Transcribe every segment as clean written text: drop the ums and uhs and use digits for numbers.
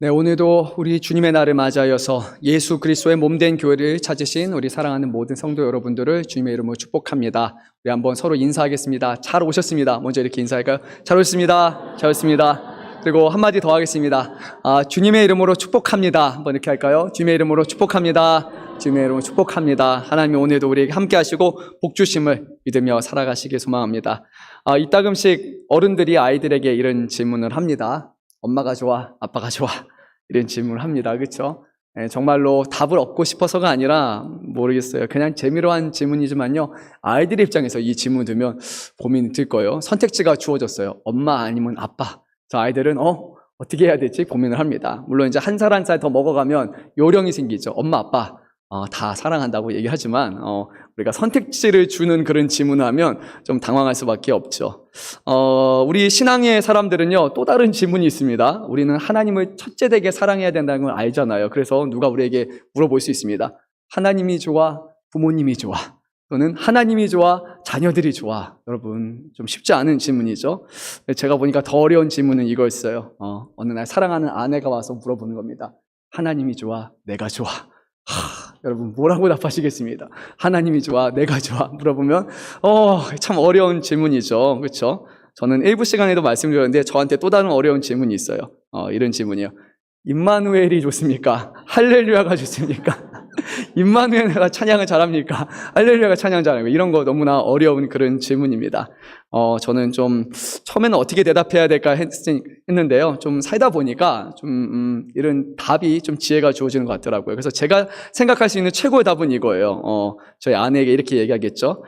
네, 오늘도 우리 주님의 날을 맞이하여서 예수 그리스도의 몸된 교회를 찾으신 우리 사랑하는 모든 성도 여러분들을 주님의 이름으로 축복합니다. 우리 한번 서로 인사하겠습니다. 잘 오셨습니다. 먼저 이렇게 인사할까요? 잘 오셨습니다. 잘 오셨습니다. 그리고 한마디 더 하겠습니다. 주님의 이름으로 축복합니다. 한번 이렇게 할까요? 주님의 이름으로 축복합니다. 주님의 이름으로 축복합니다. 하나님 오늘도 우리에게 함께 하시고 복 주심을 믿으며 살아가시길 소망합니다. 이따금씩 어른들이 아이들에게 이런 질문을 합니다. 엄마가 좋아? 아빠가 좋아? 이런 질문을 합니다. 그렇죠? 정말로 답을 얻고 싶어서가 아니라 모르겠어요. 그냥 재미로 한 질문이지만요. 아이들의 입장에서 이 질문 들면 고민이 들 거예요. 선택지가 주어졌어요. 엄마 아니면 아빠. 저 아이들은 어떻게 해야 될지 고민을 합니다. 물론 이제 한 살 한 살 더 먹어가면 요령이 생기죠. 엄마 아빠 다 사랑한다고 얘기하지만 우리가 선택지를 주는 그런 질문을 하면 좀 당황할 수밖에 없죠. 우리 신앙의 사람들은요 또 다른 질문이 있습니다. 우리는 하나님을 첫째되게 사랑해야 된다는 걸 알잖아요. 그래서 누가 우리에게 물어볼 수 있습니다. 하나님이 좋아? 부모님이 좋아? 또는 하나님이 좋아? 자녀들이 좋아? 여러분 좀 쉽지 않은 질문이죠. 제가 보니까 더 어려운 질문은 이거였어요. 어느 날 사랑하는 아내가 와서 물어보는 겁니다. 하나님이 좋아? 내가 좋아? 여러분 뭐라고 답하시겠습니다. 하나님이 좋아? 내가 좋아? 물어보면 참 어려운 질문이죠. 그렇죠? 저는 일부 시간에도 말씀드렸는데 저한테 또 다른 어려운 질문이 있어요. 이런 질문이요. 임마누엘이 좋습니까? 할렐루야가 좋습니까? 임마누엘가 찬양을 잘합니까? 할렐루야가 찬양 잘합니까? 이런 거 너무나 어려운 그런 질문입니다. 저는 좀 처음에는 어떻게 대답해야 될까 했는데요. 좀 살다 보니까 좀 이런 답이 좀 지혜가 주어지는 것 같더라고요. 그래서 제가 생각할 수 있는 최고의 답은 이거예요. 저희 아내에게 이렇게 얘기하겠죠.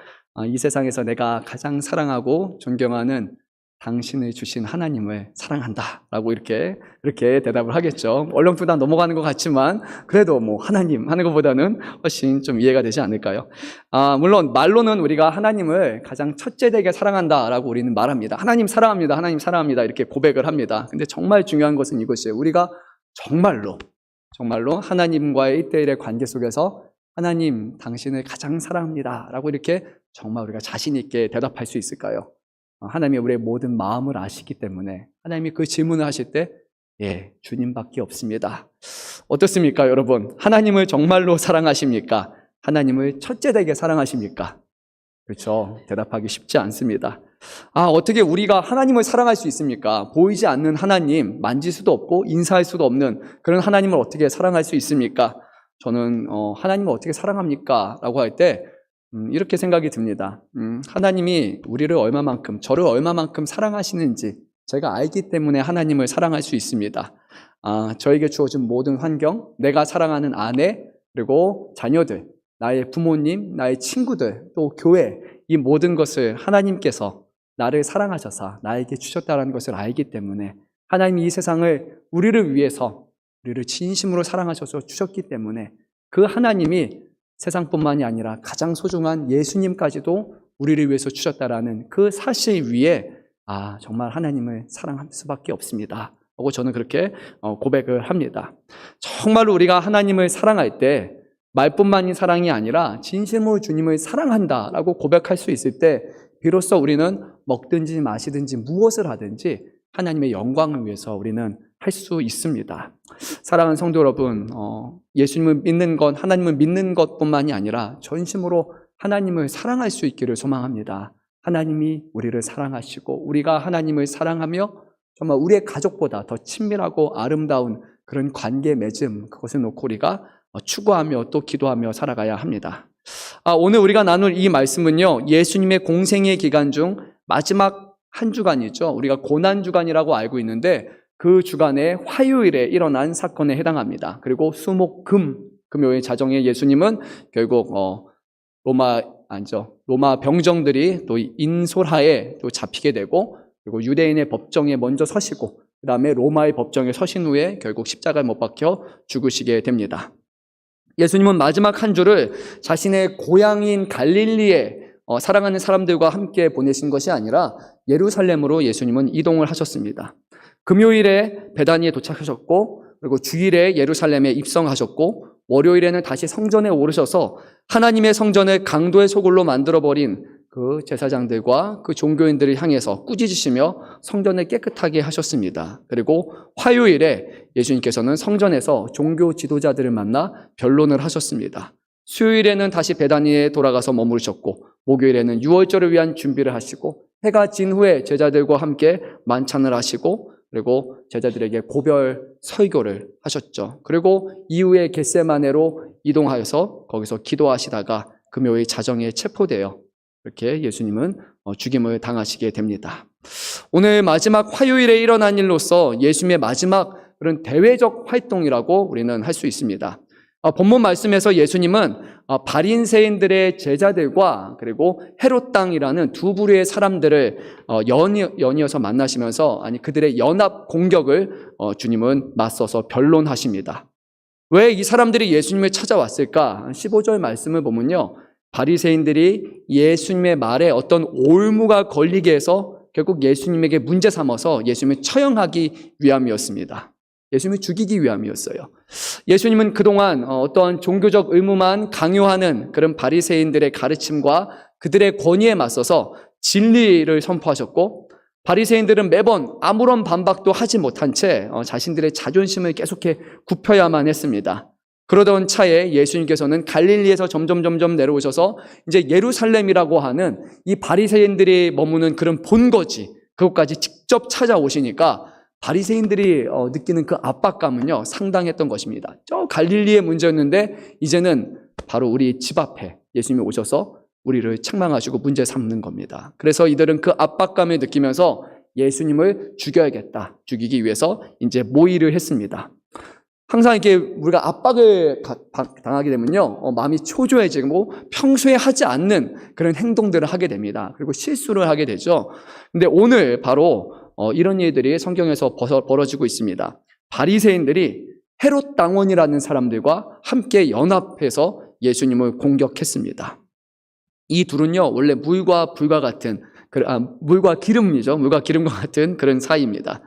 이 세상에서 내가 가장 사랑하고 존경하는 당신을 주신 하나님을 사랑한다 라고 이렇게 대답을 하겠죠. 얼렁뚱땅 넘어가는 것 같지만 그래도 뭐 하나님 하는 것보다는 훨씬 좀 이해가 되지 않을까요? 물론 말로는 우리가 하나님을 가장 첫째되게 사랑한다 라고 우리는 말합니다. 하나님 사랑합니다. 하나님 사랑합니다. 이렇게 고백을 합니다. 근데 정말 중요한 것은 이것이에요. 우리가 정말로 하나님과의 1대1의 관계 속에서 하나님 당신을 가장 사랑합니다 라고 이렇게 정말 우리가 자신 있게 대답할 수 있을까요? 하나님이 우리의 모든 마음을 아시기 때문에 하나님이 그 질문을 하실 때 주님밖에 없습니다. 어떻습니까 여러분? 하나님을 정말로 사랑하십니까? 하나님을 첫째되게 사랑하십니까? 그렇죠. 대답하기 쉽지 않습니다. 어떻게 우리가 하나님을 사랑할 수 있습니까? 보이지 않는 하나님, 만질 수도 없고 인사할 수도 없는 그런 하나님을 어떻게 사랑할 수 있습니까? 저는 하나님을 어떻게 사랑합니까? 라고 할 때 이렇게 생각이 듭니다. 하나님이 우리를 얼마만큼, 저를 얼마만큼 사랑하시는지 제가 알기 때문에 하나님을 사랑할 수 있습니다. 저에게 주어진 모든 환경, 내가 사랑하는 아내, 그리고 자녀들, 나의 부모님, 나의 친구들, 또 교회, 이 모든 것을 하나님께서 나를 사랑하셔서 나에게 주셨다는 것을 알기 때문에 하나님이 이 세상을 우리를 위해서 우리를 진심으로 사랑하셔서 주셨기 때문에 그 하나님이 세상뿐만이 아니라 가장 소중한 예수님까지도 우리를 위해서 주셨다라는 그 사실 위에 정말 하나님을 사랑할 수밖에 없습니다 하고 저는 그렇게 고백을 합니다. 정말로 우리가 하나님을 사랑할 때 말뿐만이 사랑이 아니라 진심으로 주님을 사랑한다라고 고백할 수 있을 때 비로소 우리는 먹든지 마시든지 무엇을 하든지 하나님의 영광을 위해서 우리는 할 수 있습니다. 사랑하는 성도 여러분, 예수님을 믿는 것, 하나님을 믿는 것뿐만이 아니라 전심으로 하나님을 사랑할 수 있기를 소망합니다. 하나님이 우리를 사랑하시고 우리가 하나님을 사랑하며 정말 우리의 가족보다 더 친밀하고 아름다운 그런 관계 맺음, 그것을 놓고 우리가 추구하며 또 기도하며 살아가야 합니다. 오늘 우리가 나눌 이 말씀은요, 예수님의 공생의 기간 중 마지막 한 주간이죠. 우리가 고난주간이라고 알고 있는데 그 주간에 화요일에 일어난 사건에 해당합니다. 그리고 금요일 자정에 예수님은 결국 로마 병정들이 또 인솔하에 또 잡히게 되고 그리고 유대인의 법정에 먼저 서시고 그 다음에 로마의 법정에 서신 후에 결국 십자가에 못 박혀 죽으시게 됩니다. 예수님은 마지막 한 주를 자신의 고향인 갈릴리에 사랑하는 사람들과 함께 보내신 것이 아니라 예루살렘으로 예수님은 이동을 하셨습니다. 금요일에 베다니에 도착하셨고 그리고 주일에 예루살렘에 입성하셨고 월요일에는 다시 성전에 오르셔서 하나님의 성전을 강도의 소굴로 만들어버린 그 제사장들과 그 종교인들을 향해서 꾸짖으시며 성전을 깨끗하게 하셨습니다. 그리고 화요일에 예수님께서는 성전에서 종교 지도자들을 만나 변론을 하셨습니다. 수요일에는 다시 베다니에 돌아가서 머무르셨고, 목요일에는 유월절을 위한 준비를 하시고, 해가 진 후에 제자들과 함께 만찬을 하시고, 그리고 제자들에게 고별 설교를 하셨죠. 그리고 이후에 겟세마네로 이동하여서 거기서 기도하시다가 금요일 자정에 체포되어 이렇게 예수님은 죽임을 당하시게 됩니다. 오늘 마지막 화요일에 일어난 일로서 예수님의 마지막 그런 대외적 활동이라고 우리는 할 수 있습니다. 본문 말씀에서 예수님은 바리새인들의 제자들과 그리고 헤롯 당이라는 두 부류의 사람들을 연이어서 만나시면서 그들의 연합 공격을 주님은 맞서서 변론하십니다. 왜 이 사람들이 예수님을 찾아왔을까? 15절 말씀을 보면요, 바리새인들이 예수님의 말에 어떤 올무가 걸리게 해서 결국 예수님에게 문제 삼아서 예수님을 처형하기 위함이었습니다. 예수님을 죽이기 위함이었어요. 예수님은 그동안 어떠한 종교적 의무만 강요하는 그런 바리새인들의 가르침과 그들의 권위에 맞서서 진리를 선포하셨고, 바리새인들은 매번 아무런 반박도 하지 못한 채 자신들의 자존심을 계속해 굽혀야만 했습니다. 그러던 차에 예수님께서는 갈릴리에서 점점 내려오셔서 이제 예루살렘이라고 하는 이 바리새인들이 머무는 그런 본거지, 그것까지 직접 찾아오시니까 바리새인들이 느끼는 그 압박감은요, 상당했던 것입니다. 저 갈릴리의 문제였는데 이제는 바로 우리 집 앞에 예수님이 오셔서 우리를 책망하시고 문제 삼는 겁니다. 그래서 이들은 그 압박감을 느끼면서 예수님을 죽여야겠다, 죽이기 위해서 이제 모의를 했습니다. 항상 이렇게 우리가 압박을 당하게 되면요, 마음이 초조해지고 평소에 하지 않는 그런 행동들을 하게 됩니다. 그리고 실수를 하게 되죠. 근데 오늘 바로 이런 일들이 성경에서 벌어지고 있습니다. 바리새인들이 헤롯 당원이라는 사람들과 함께 연합해서 예수님을 공격했습니다. 이 둘은요, 원래 물과 기름이죠. 물과 기름과 같은 그런 사이입니다.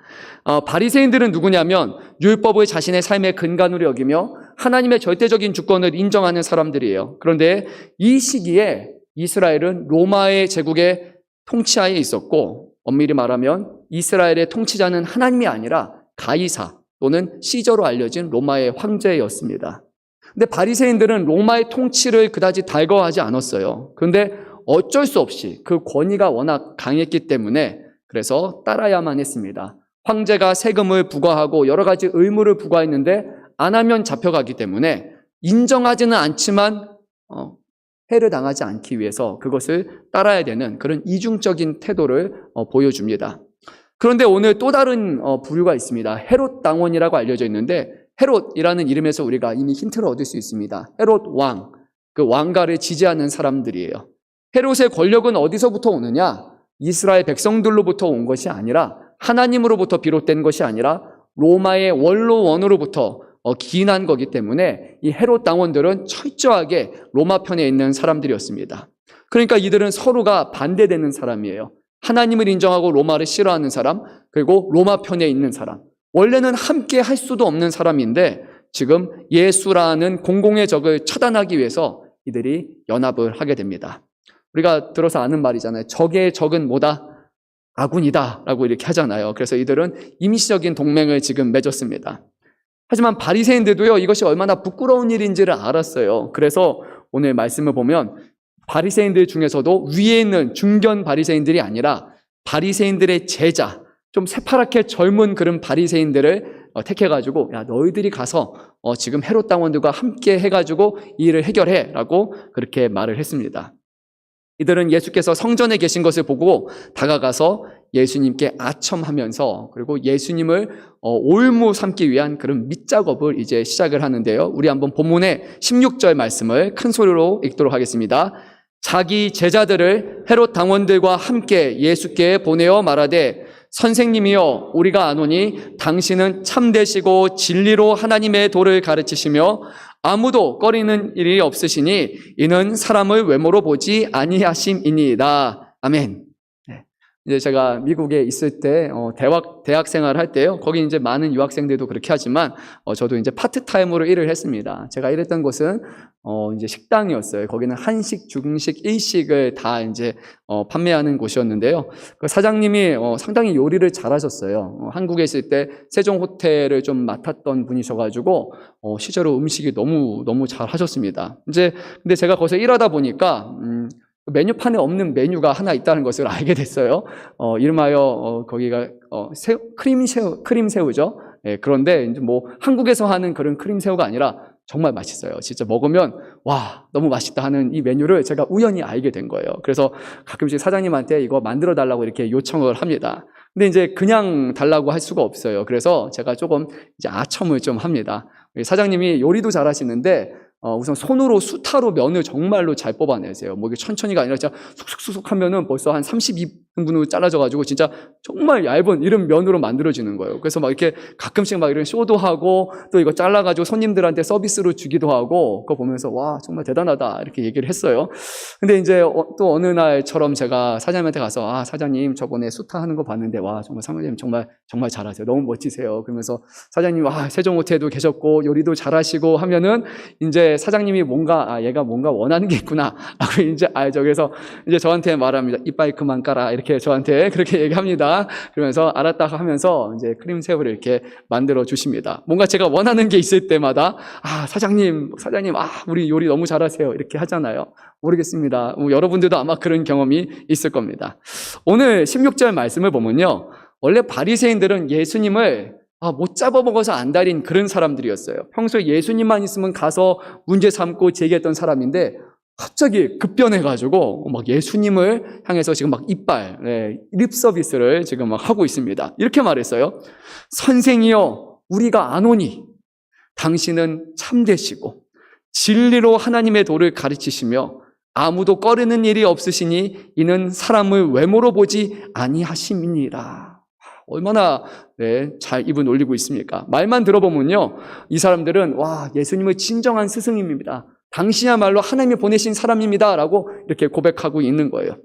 바리새인들은 누구냐면 율법을 자신의 삶의 근간으로 여기며 하나님의 절대적인 주권을 인정하는 사람들이에요. 그런데 이 시기에 이스라엘은 로마의 제국의 통치하에 있었고, 엄밀히 말하면 이스라엘의 통치자는 하나님이 아니라 가이사 또는 시저로 알려진 로마의 황제였습니다. 근데 바리새인들은 로마의 통치를 그다지 달거워하지 않았어요. 그런데 어쩔 수 없이 그 권위가 워낙 강했기 때문에 그래서 따라야만 했습니다. 황제가 세금을 부과하고 여러 가지 의무를 부과했는데 안 하면 잡혀가기 때문에 인정하지는 않지만 해를 당하지 않기 위해서 그것을 따라야 되는 그런 이중적인 태도를 보여줍니다. 그런데 오늘 또 다른 부류가 있습니다. 헤롯 당원이라고 알려져 있는데, 헤롯이라는 이름에서 우리가 이미 힌트를 얻을 수 있습니다. 헤롯 왕, 그 왕가를 지지하는 사람들이에요. 헤롯의 권력은 어디서부터 오느냐? 이스라엘 백성들로부터 온 것이 아니라, 하나님으로부터 비롯된 것이 아니라 로마의 원로원으로부터 기인한 거기 때문에 이 헤롯 당원들은 철저하게 로마 편에 있는 사람들이었습니다. 그러니까 이들은 서로가 반대되는 사람이에요. 하나님을 인정하고 로마를 싫어하는 사람, 그리고 로마 편에 있는 사람. 원래는 함께 할 수도 없는 사람인데 지금 예수라는 공공의 적을 처단하기 위해서 이들이 연합을 하게 됩니다. 우리가 들어서 아는 말이잖아요. 적의 적은 뭐다? 아군이다 라고 이렇게 하잖아요. 그래서 이들은 임시적인 동맹을 지금 맺었습니다. 하지만 바리새인들도요, 이것이 얼마나 부끄러운 일인지를 알았어요. 그래서 오늘 말씀을 보면 바리새인들 중에서도 위에 있는 중견 바리새인들이 아니라 바리새인들의 제자, 좀 새파랗게 젊은 그런 바리새인들을 택해가지고, 야, 너희들이 가서 지금 헤롯 당원들과 함께 해가지고 이 일을 해결해 라고 그렇게 말을 했습니다. 이들은 예수께서 성전에 계신 것을 보고 다가가서 예수님께 아첨하면서, 그리고 예수님을 올무 삼기 위한 그런 밑작업을 이제 시작을 하는데요. 우리 한번 본문의 16절 말씀을 큰 소리로 읽도록 하겠습니다. 자기 제자들을 헤롯 당원들과 함께 예수께 보내어 말하되, 선생님이여, 우리가 아노니 당신은 참되시고 진리로 하나님의 도를 가르치시며 아무도 꺼리는 일이 없으시니 이는 사람을 외모로 보지 아니하심이니이다. 아멘. 이제 제가 미국에 있을 때 대학 생활을 할 때요. 거기 이제 많은 유학생들도 그렇게 하지만 저도 이제 파트타임으로 일을 했습니다. 제가 일했던 곳은 이제 식당이었어요. 거기는 한식, 중식, 일식을 다 이제 판매하는 곳이었는데요. 그 사장님이 상당히 요리를 잘하셨어요. 한국에 있을 때 세종 호텔을 좀 맡았던 분이셔가지고 실제로 음식이 너무 잘하셨습니다. 이제 근데 제가 거기서 일하다 보니까 메뉴판에 없는 메뉴가 하나 있다는 것을 알게 됐어요. 이름하여 거기가 크림새우죠. 예, 그런데 이제 뭐 한국에서 하는 그런 크림새우가 아니라 정말 맛있어요. 진짜 먹으면 와 너무 맛있다 하는 이 메뉴를 제가 우연히 알게 된 거예요. 그래서 가끔씩 사장님한테 이거 만들어 달라고 이렇게 요청을 합니다. 근데 이제 그냥 달라고 할 수가 없어요. 그래서 제가 조금 이제 아첨을 좀 합니다. 사장님이 요리도 잘하시는데 우선 손으로 수타로 면을 정말로 잘 뽑아내세요. 뭐 이게 천천히가 아니라 진짜 쑥쑥쑥 하면은 벌써 한 32등분으로 잘라져가지고 진짜 정말 얇은 이런 면으로 만들어지는 거예요. 그래서 막 이렇게 가끔씩 막 이런 쇼도 하고 또 이거 잘라가지고 손님들한테 서비스로 주기도 하고 그거 보면서 와 정말 대단하다 이렇게 얘기를 했어요. 근데 이제 또 어느 날처럼 제가 사장님한테 가서 사장님 저번에 수타 하는 거 봤는데 와 정말 사장님 정말 잘하세요. 너무 멋지세요. 그러면서 사장님 세종호텔도 계셨고 요리도 잘하시고 하면은 이제 사장님이 얘가 뭔가 원하는 게 있구나. 라고 이제 알죠. 그래서 이제 저한테 말합니다. 이빨 그만 까라. 이렇게 저한테 그렇게 얘기합니다. 그러면서 알았다 하면서 이제 크림새우를 이렇게 만들어 주십니다. 뭔가 제가 원하는 게 있을 때마다 사장님, 우리 요리 너무 잘하세요. 이렇게 하잖아요. 모르겠습니다. 여러분들도 아마 그런 경험이 있을 겁니다. 오늘 16절 말씀을 보면요. 원래 바리새인들은 예수님을 못 잡아먹어서 안달인 그런 사람들이었어요. 평소에 예수님만 있으면 가서 문제 삼고 제기했던 사람인데 갑자기 급변해가지고 막 예수님을 향해서 지금 막 립 서비스를 지금 막 하고 있습니다. 이렇게 말했어요. 선생이여, 우리가 아노니 당신은 참되시고 진리로 하나님의 도를 가르치시며 아무도 꺼리는 일이 없으시니 이는 사람을 외모로 보지 아니하심이니라. 얼마나 잘 입을 올리고 있습니까? 말만 들어보면요, 이 사람들은 예수님의 진정한 스승입니다. 당신이야말로 하나님이 보내신 사람입니다. 라고 이렇게 고백하고 있는 거예요.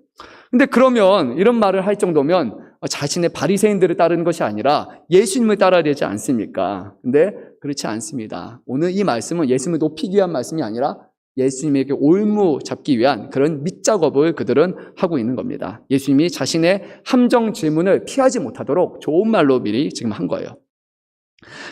근데 그러면 이런 말을 할 정도면 자신의 바리새인들을 따르는 것이 아니라 예수님을 따라야 되지 않습니까? 근데 그렇지 않습니다. 오늘 이 말씀은 예수님을 높이기 위한 말씀이 아니라 예수님에게 올무 잡기 위한 그런 밑작업을 그들은 하고 있는 겁니다. 예수님이 자신의 함정 질문을 피하지 못하도록 좋은 말로 미리 지금 한 거예요.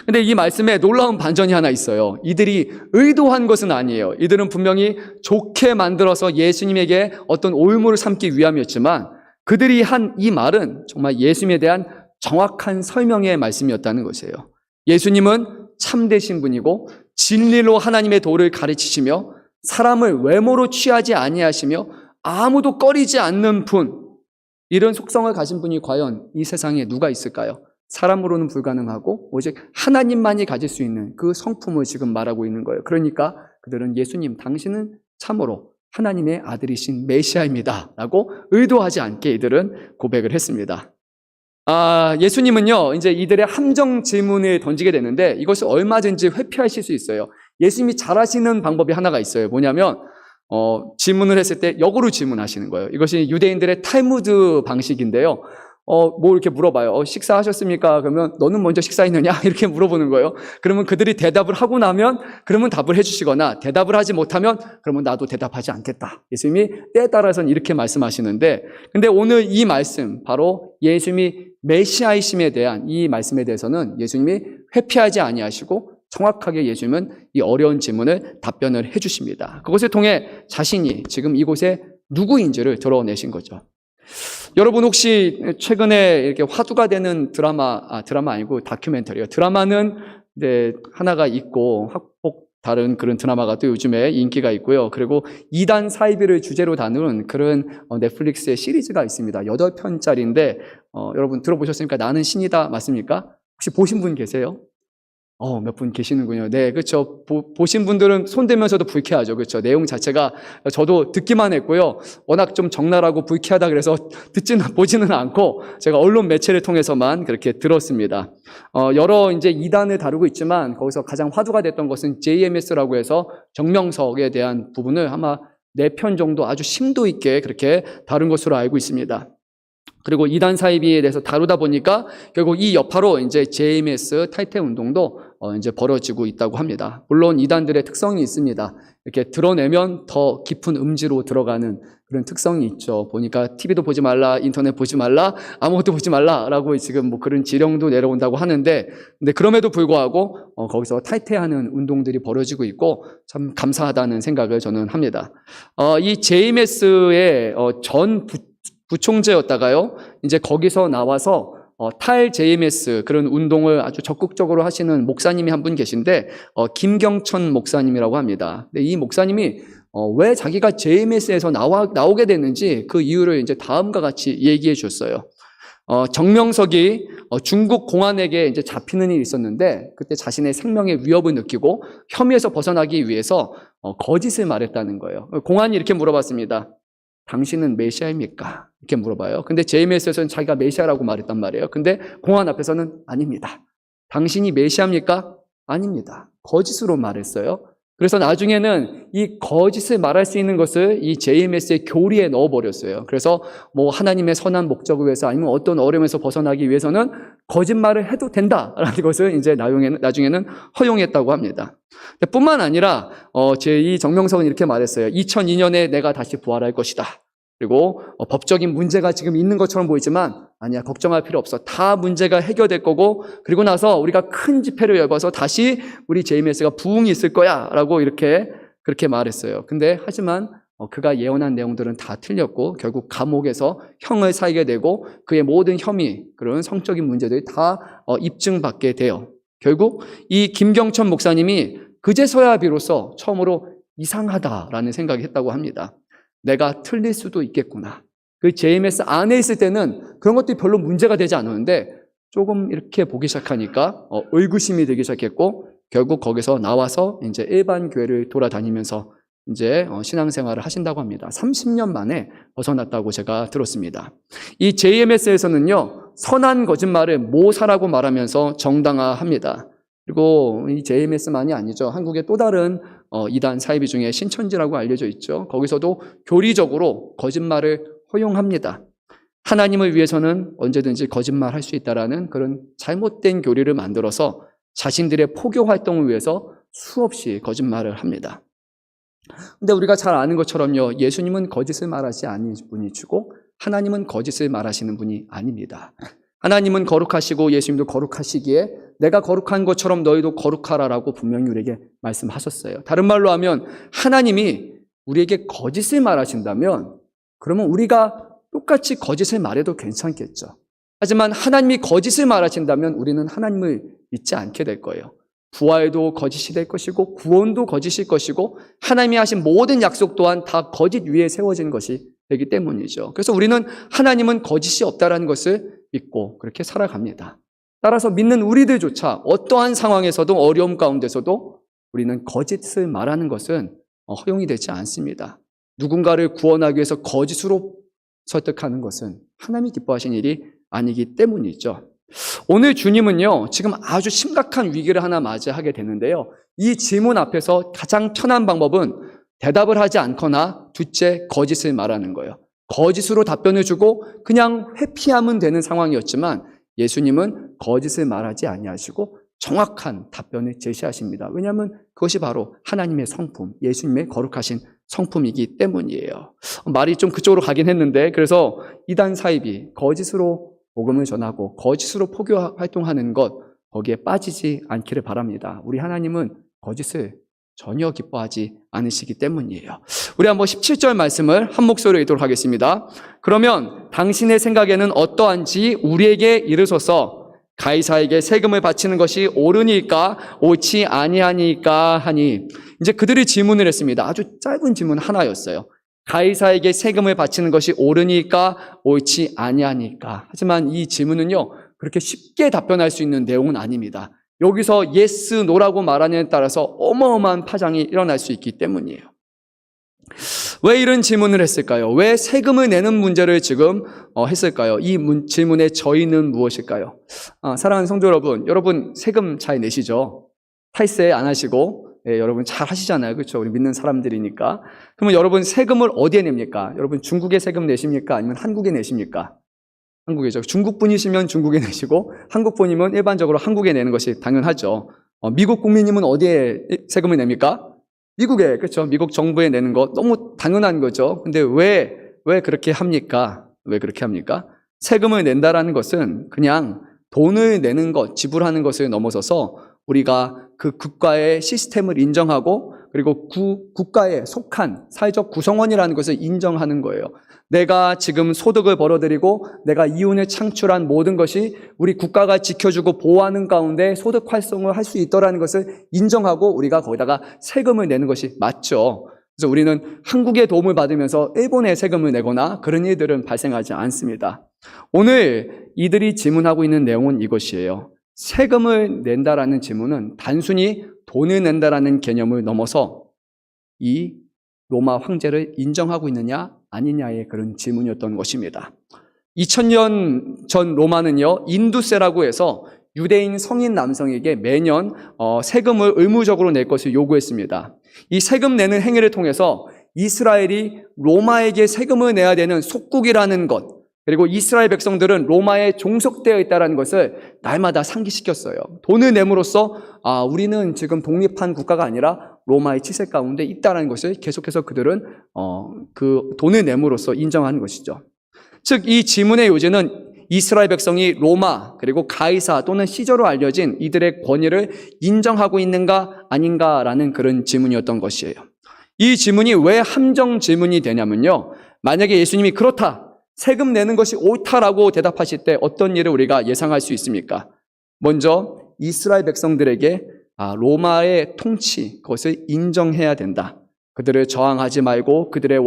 근데 이 말씀에 놀라운 반전이 하나 있어요. 이들이 의도한 것은 아니에요. 이들은 분명히 좋게 만들어서 예수님에게 어떤 올무를 삼기 위함이었지만 그들이 한 이 말은 정말 예수님에 대한 정확한 설명의 말씀이었다는 것이에요. 예수님은 참되신 분이고 진리로 하나님의 도를 가르치시며 사람을 외모로 취하지 아니하시며 아무도 꺼리지 않는 분, 이런 속성을 가진 분이 과연 이 세상에 누가 있을까요? 사람으로는 불가능하고 오직 하나님만이 가질 수 있는 그 성품을 지금 말하고 있는 거예요. 그러니까 그들은 예수님, 당신은 참으로 하나님의 아들이신 메시아입니다 라고 의도하지 않게 이들은 고백을 했습니다. 예수님은요, 이제 이들의 함정 질문을 던지게 되는데 이것을 얼마든지 회피하실 수 있어요. 예수님이 잘하시는 방법이 하나가 있어요. 뭐냐면, 질문을 했을 때 역으로 질문하시는 거예요. 이것이 유대인들의 탈무드 방식인데요. 뭐 이렇게 물어봐요. 식사하셨습니까? 그러면 너는 먼저 식사했느냐? 이렇게 물어보는 거예요. 그러면 그들이 대답을 하고 나면 그러면 답을 해주시거나 대답을 하지 못하면 그러면 나도 대답하지 않겠다. 예수님이 때에 따라서는 이렇게 말씀하시는데 근데 오늘 이 말씀 바로 예수님이 메시아이심에 대한 이 말씀에 대해서는 예수님이 회피하지 아니하시고 정확하게 예수님은 이 어려운 질문을 답변을 해주십니다. 그것을 통해 자신이 지금 이곳에 누구인지를 드러내신 거죠. 여러분 혹시 최근에 이렇게 화두가 되는 드라마 아니고 다큐멘터리요. 드라마는 하나가 있고 다른 그런 드라마가 또 요즘에 인기가 있고요. 그리고 이단 사이비를 주제로 다룬 그런 넷플릭스의 시리즈가 있습니다. 8편짜리인데 여러분 들어보셨습니까? 나는 신이다 맞습니까? 혹시 보신 분 계세요? 몇 분 계시는군요. 네, 그렇죠. 보신 분들은 손대면서도 불쾌하죠. 그렇죠. 내용 자체가 저도 듣기만 했고요. 워낙 좀 적나라하고 불쾌하다 그래서 보지는 않고 제가 언론 매체를 통해서만 그렇게 들었습니다. 여러 이제 이단을 다루고 있지만 거기서 가장 화두가 됐던 것은 JMS라고 해서 정명석에 대한 부분을 아마 4편 정도 아주 심도 있게 그렇게 다룬 것으로 알고 있습니다. 그리고 이단 사이비에 대해서 다루다 보니까 결국 이 여파로 이제 JMS 탈퇴 운동도 이제 벌어지고 있다고 합니다. 물론 이단들의 특성이 있습니다. 이렇게 드러내면 더 깊은 음지로 들어가는 그런 특성이 있죠. 보니까 TV도 보지 말라, 인터넷 보지 말라, 아무것도 보지 말라라고 지금 뭐 그런 지령도 내려온다고 하는데, 근데 그럼에도 불구하고 거기서 탈퇴하는 운동들이 벌어지고 있고 참 감사하다는 생각을 저는 합니다. 이 JMS의 전 부총재였다가요, 이제 거기서 나와서 탈 JMS 그런 운동을 아주 적극적으로 하시는 목사님이 한 분 계신데 김경천 목사님이라고 합니다. 근데 이 목사님이 왜 자기가 JMS에서 나오게 됐는지 그 이유를 이제 다음과 같이 얘기해 줬어요. 정명석이 중국 공안에게 이제 잡히는 일이 있었는데 그때 자신의 생명의 위협을 느끼고 혐의에서 벗어나기 위해서 거짓을 말했다는 거예요. 공안이 이렇게 물어봤습니다. 당신은 메시아입니까? 이렇게 물어봐요. 근데 JMS에서는 자기가 메시아라고 말했단 말이에요. 근데 공안 앞에서는 아닙니다. 당신이 메시아입니까? 아닙니다. 거짓으로 말했어요. 그래서 나중에는 이 거짓을 말할 수 있는 것을 이 JMS의 교리에 넣어버렸어요. 그래서 뭐 하나님의 선한 목적을 위해서 아니면 어떤 어려움에서 벗어나기 위해서는 거짓말을 해도 된다라는 것을 이제 나중에는 허용했다고 합니다. 뿐만 아니라 이 정명석은 이렇게 말했어요. 2002년에 내가 다시 부활할 것이다. 그리고 법적인 문제가 지금 있는 것처럼 보이지만 아니야, 걱정할 필요 없어. 다 문제가 해결될 거고 그리고 나서 우리가 큰 집회를 열어서 다시 우리 JMS가 부흥이 있을 거야 라고 그렇게 말했어요. 근데 하지만 그가 예언한 내용들은 다 틀렸고 결국 감옥에서 형을 살게 되고 그의 모든 혐의, 그런 성적인 문제들이 다 입증받게 돼요. 결국 이 김경천 목사님이 그제서야 비로소 처음으로 이상하다라는 생각이 했다고 합니다. 내가 틀릴 수도 있겠구나. 그 JMS 안에 있을 때는 그런 것들이 별로 문제가 되지 않았는데 조금 이렇게 보기 시작하니까 의구심이 들기 시작했고 결국 거기서 나와서 이제 일반 교회를 돌아다니면서 이제 신앙생활을 하신다고 합니다. 30년 만에 벗어났다고 제가 들었습니다. 이 JMS에서는요, 선한 거짓말을 모사라고 말하면서 정당화합니다. 그리고 이 JMS만이 아니죠. 한국의 또 다른 이단 사이비 중에 신천지라고 알려져 있죠. 거기서도 교리적으로 거짓말을 허용합니다. 하나님을 위해서는 언제든지 거짓말할 수 있다라는 그런 잘못된 교리를 만들어서 자신들의 포교 활동을 위해서 수없이 거짓말을 합니다. 근데 우리가 잘 아는 것처럼요, 예수님은 거짓을 말하지 않는 분이시고 하나님은 거짓을 말하시는 분이 아닙니다. 하나님은 거룩하시고 예수님도 거룩하시기에 내가 거룩한 것처럼 너희도 거룩하라라고 분명히 우리에게 말씀하셨어요. 다른 말로 하면 하나님이 우리에게 거짓을 말하신다면 그러면 우리가 똑같이 거짓을 말해도 괜찮겠죠. 하지만 하나님이 거짓을 말하신다면 우리는 하나님을 믿지 않게 될 거예요. 부활도 거짓이 될 것이고 구원도 거짓일 것이고 하나님이 하신 모든 약속 또한 다 거짓 위에 세워진 것이 되기 때문이죠. 그래서 우리는 하나님은 거짓이 없다라는 것을 믿고 그렇게 살아갑니다. 따라서 믿는 우리들조차 어떠한 상황에서도 어려움 가운데서도 우리는 거짓을 말하는 것은 허용이 되지 않습니다. 누군가를 구원하기 위해서 거짓으로 설득하는 것은 하나님이 기뻐하신 일이 아니기 때문이죠. 오늘 주님은요, 지금 아주 심각한 위기를 하나 맞이하게 되는데요. 이 질문 앞에서 가장 편한 방법은 대답을 하지 않거나 둘째, 거짓을 말하는 거예요. 거짓으로 답변을 주고 그냥 회피하면 되는 상황이었지만 예수님은 거짓을 말하지 아니하시고 정확한 답변을 제시하십니다. 왜냐하면 그것이 바로 하나님의 성품, 예수님의 거룩하신 성품이기 때문이에요. 말이 좀 그쪽으로 가긴 했는데 그래서 이단 사이비, 거짓으로 복음을 전하고 거짓으로 포교 활동하는 것, 거기에 빠지지 않기를 바랍니다. 우리 하나님은 거짓을 전혀 기뻐하지 않으시기 때문이에요. 우리 한번 17절 말씀을 한 목소리로 읽도록 하겠습니다. 그러면 당신의 생각에는 어떠한지 우리에게 이르소서. 가이사에게 세금을 바치는 것이 옳으니까 옳지 아니하니까 하니. 이제 그들이 질문을 했습니다. 아주 짧은 질문 하나였어요. 가이사에게 세금을 바치는 것이 옳으니까 옳지 아니하니까. 하지만 이 질문은요, 그렇게 쉽게 답변할 수 있는 내용은 아닙니다. 여기서 yes, no라고 말하느냐에 따라서 어마어마한 파장이 일어날 수 있기 때문이에요. 왜 이런 질문을 했을까요? 왜 세금을 내는 문제를 지금 했을까요? 이 질문의 저희는 무엇일까요? 사랑하는 성도 여러분 세금 잘 내시죠? 탈세 안 하시고 여러분 잘 하시잖아요. 그렇죠? 우리 믿는 사람들이니까. 그러면 여러분 세금을 어디에 냅니까? 여러분 중국에 세금 내십니까? 아니면 한국에 내십니까? 한국이죠. 중국 분이시면 중국에 내시고 한국 분이면 일반적으로 한국에 내는 것이 당연하죠. 미국 국민이면 어디에 세금을 냅니까? 미국에, 그렇죠. 미국 정부에 내는 거 너무 당연한 거죠. 근데 왜 그렇게 합니까? 왜 그렇게 합니까? 세금을 낸다라는 것은 그냥 돈을 내는 것, 지불하는 것을 넘어서서 우리가 그 국가의 시스템을 인정하고 그리고 국가에 속한 사회적 구성원이라는 것을 인정하는 거예요. 내가 지금 소득을 벌어들이고 내가 이윤을 창출한 모든 것이 우리 국가가 지켜주고 보호하는 가운데 소득 활성을 할 수 있더라는 것을 인정하고 우리가 거기다가 세금을 내는 것이 맞죠. 그래서 우리는 한국의 도움을 받으면서 일본에 세금을 내거나 그런 일들은 발생하지 않습니다. 오늘 이들이 질문하고 있는 내용은 이것이에요. 세금을 낸다라는 질문은 단순히 돈을 낸다라는 개념을 넘어서 이 로마 황제를 인정하고 있느냐 아니냐의 그런 질문이었던 것입니다. 2000년 전 로마는요, 인두세라고 해서 유대인 성인 남성에게 매년 세금을 의무적으로 낼 것을 요구했습니다. 이 세금 내는 행위를 통해서 이스라엘이 로마에게 세금을 내야 되는 속국이라는 것, 그리고 이스라엘 백성들은 로마에 종속되어 있다는 것을 날마다 상기시켰어요. 돈을 내므로써 우리는 지금 독립한 국가가 아니라 로마의 치세 가운데 있다는 것을 계속해서 그들은 그 돈을 내므로써 인정하는 것이죠. 즉 이 지문의 요지는 이스라엘 백성이 로마 그리고 가이사 또는 시저로 알려진 이들의 권위를 인정하고 있는가 아닌가라는 그런 질문이었던 것이에요. 이 질문이 왜 함정 질문이 되냐면요, 만약에 예수님이 그렇다, 세금 내는 것이 옳다라고 대답하실 때 어떤 일을 우리가 예상할 수 있습니까? 먼저 이스라엘 백성들에게 로마의 통치, 그것을 인정해야 된다. 그들을 저항하지 말고 그들의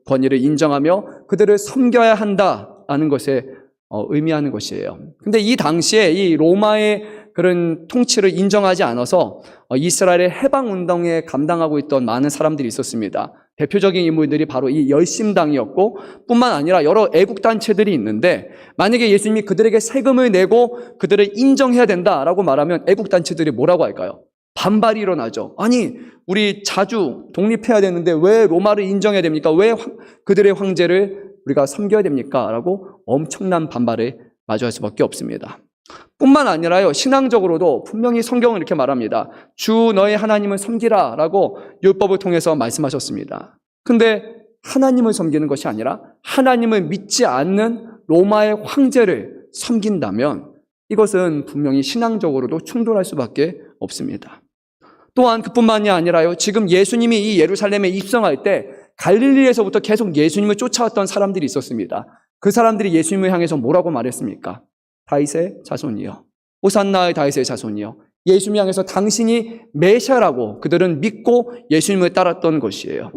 권위를 인정하며 그들을 섬겨야 한다는 것에 의미하는 것이에요. 근데 이 당시에 이 로마의 그런 통치를 인정하지 않아서 이스라엘의 해방운동에 감당하고 있던 많은 사람들이 있었습니다. 대표적인 인물들이 바로 이 열심당이었고 뿐만 아니라 여러 애국단체들이 있는데, 만약에 예수님이 그들에게 세금을 내고 그들을 인정해야 된다라고 말하면 애국단체들이 뭐라고 할까요? 반발이 일어나죠. 아니, 우리 자주 독립해야 되는데 왜 로마를 인정해야 됩니까? 왜 그들의 황제를 우리가 섬겨야 됩니까? 라고 엄청난 반발에 마주할 수밖에 없습니다. 뿐만 아니라요, 신앙적으로도 분명히 성경은 이렇게 말합니다. 주 너의 하나님을 섬기라 라고 율법을 통해서 말씀하셨습니다. 근데 하나님을 섬기는 것이 아니라 하나님을 믿지 않는 로마의 황제를 섬긴다면 이것은 분명히 신앙적으로도 충돌할 수밖에 없습니다. 또한 그뿐만이 아니라요, 지금 예수님이 이 예루살렘에 입성할 때 갈릴리에서부터 계속 예수님을 쫓아왔던 사람들이 있었습니다. 그 사람들이 예수님을 향해서 뭐라고 말했습니까? 다윗의 자손이요, 호산나의 다윗의 자손이요, 예수님 향해서 당신이 메시아라고 그들은 믿고 예수님을 따랐던 것이에요.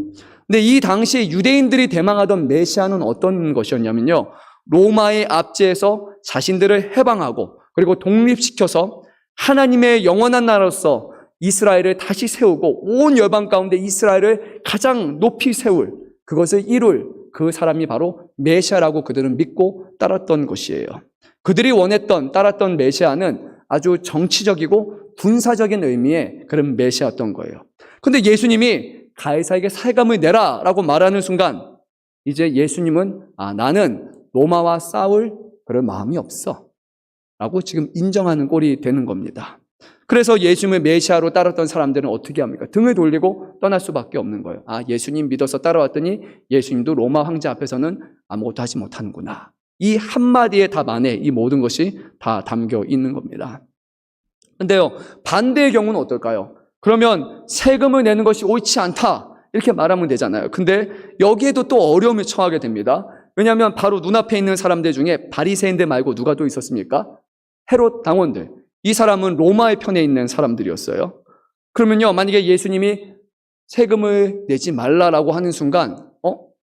근데 이 당시에 유대인들이 대망하던 메시아는 어떤 것이었냐면요, 로마의 압제에서 자신들을 해방하고 그리고 독립시켜서 하나님의 영원한 나라로서 이스라엘을 다시 세우고 온 열방 가운데 이스라엘을 가장 높이 세울, 그것을 이룰 그 사람이 바로 메시아라고 그들은 믿고 따랐던 것이에요. 그들이 원했던, 따랐던 메시아는 아주 정치적이고 군사적인 의미의 그런 메시아였던 거예요. 근데 예수님이 가이사에게 세금을 내라 라고 말하는 순간 이제 예수님은 나는 로마와 싸울 그런 마음이 없어 라고 지금 인정하는 꼴이 되는 겁니다. 그래서 예수님을 메시아로 따랐던 사람들은 어떻게 합니까? 등을 돌리고 떠날 수밖에 없는 거예요. 예수님 믿어서 따라왔더니 예수님도 로마 황제 앞에서는 아무것도 하지 못하는구나. 이 한마디의 답 안에 이 모든 것이 다 담겨 있는 겁니다. 근데요, 반대의 경우는 어떨까요? 그러면 세금을 내는 것이 옳지 않다 이렇게 말하면 되잖아요. 근데 여기에도 또 어려움에 처하게 됩니다. 왜냐하면 바로 눈앞에 있는 사람들 중에 바리새인들 말고 누가 또 있었습니까? 헤롯 당원들. 이 사람은 로마의 편에 있는 사람들이었어요. 그러면요, 만약에 예수님이 세금을 내지 말라라고 하는 순간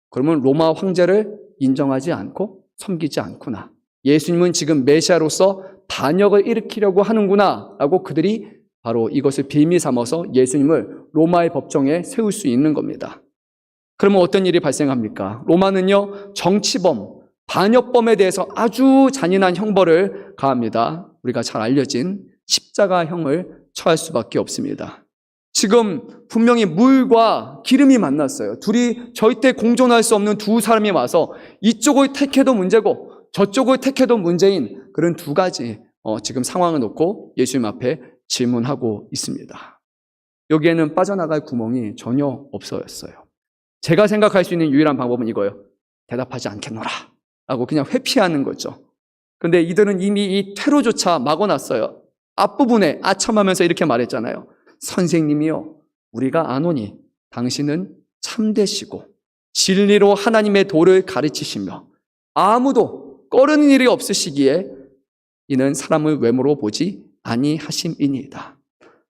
그러면 로마 황제를 인정하지 않고 섬기지 않구나. 예수님은 지금 메시아로서 반역을 일으키려고 하는구나 라고 그들이 바로 이것을 빌미 삼아서 예수님을 로마의 법정에 세울 수 있는 겁니다. 그러면 어떤 일이 발생합니까? 로마는요, 정치범, 반역범에 대해서 아주 잔인한 형벌을 가합니다. 우리가 잘 알려진 십자가형을 처할 수밖에 없습니다. 지금 분명히 물과 기름이 만났어요. 둘이 절대 공존할 수 없는 두 사람이 와서 이쪽을 택해도 문제고 저쪽을 택해도 문제인 그런 두 가지 지금 상황을 놓고 예수님 앞에 질문하고 있습니다. 여기에는 빠져나갈 구멍이 전혀 없었어요. 제가 생각할 수 있는 유일한 방법은 이거예요. 대답하지 않겠노라 라고 그냥 회피하는 거죠. 그런데 이들은 이미 이 퇴로조차 막아놨어요. 앞부분에 아첨하면서 이렇게 말했잖아요. 선생님이요, 우리가 아노니 당신은 참되시고 진리로 하나님의 도를 가르치시며 아무도 꺼르는 일이 없으시기에 이는 사람을 외모로 보지 아니하심이니이다.